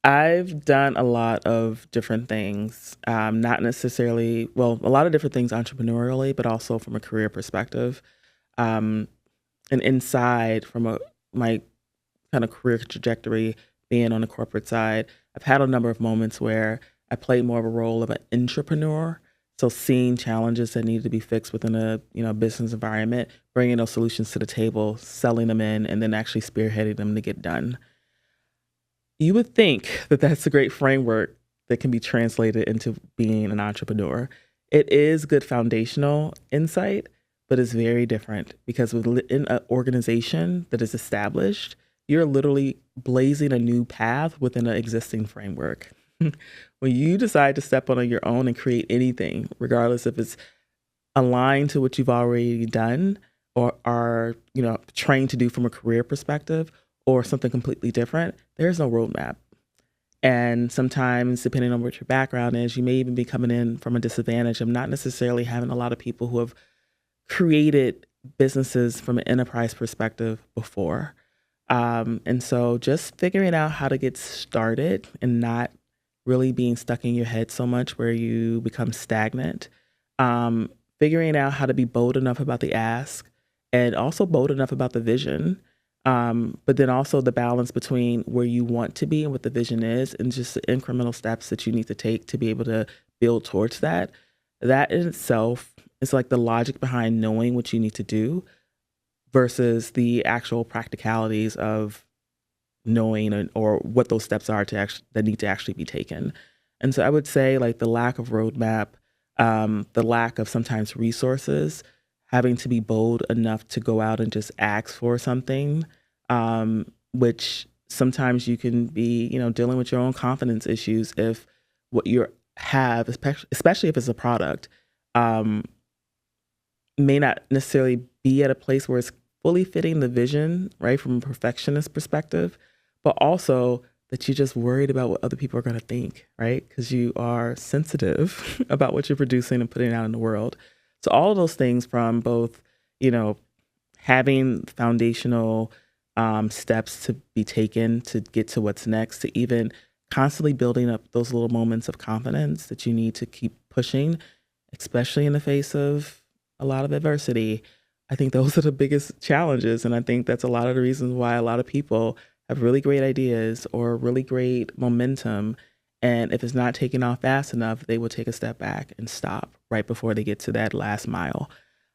I've done a lot of different things, not necessarily, well, a lot of different things entrepreneurially, but also from a career perspective. Um, and inside from my kind of career trajectory, being on the corporate side, I've had a number of moments where I played more of a role of an entrepreneur. So seeing challenges that need to be fixed within a business environment, bringing those solutions to the table, selling them in, and then actually spearheading them to get done. You would think that that's a great framework that can be translated into being an entrepreneur. It is good foundational insight, but it's very different because within an organization that is established, you're literally blazing a new path within an existing framework. When you decide to step on your own and create anything, regardless if it's aligned to what you've already done or are trained to do from a career perspective or something completely different, there's no roadmap. And sometimes, depending on what your background is, you may even be coming in from a disadvantage of not necessarily having a lot of people who have created businesses from an enterprise perspective before. And so just figuring out how to get started and not really being stuck in your head so much where you become stagnant. Figuring out how to be bold enough about the ask and also bold enough about the vision. But then also the balance between where you want to be and what the vision is and just the incremental steps that you need to take to be able to build towards that. That in itself is like the logic behind knowing what you need to do versus the actual practicalities of knowing or what those steps are that need to actually be taken. And so I would say like the lack of roadmap, the lack of sometimes resources, having to be bold enough to go out and just ask for something, which sometimes you can be, dealing with your own confidence issues if what you have, especially if it's a product, may not necessarily be at a place where it's fully fitting the vision, right, from a perfectionist perspective, but also that you're just worried about what other people are going to think, right? Because you are sensitive about what you're producing and putting out in the world. So all of those things from both, having foundational steps to be taken to get to what's next, to even constantly building up those little moments of confidence that you need to keep pushing, especially in the face of a lot of adversity. I think those are the biggest challenges. And I think that's a lot of the reasons why a lot of people have really great ideas or really great momentum. And if it's not taking off fast enough, they will take a step back and stop right before they get to that last mile.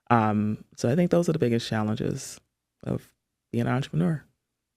So I think those are the biggest challenges of being an entrepreneur.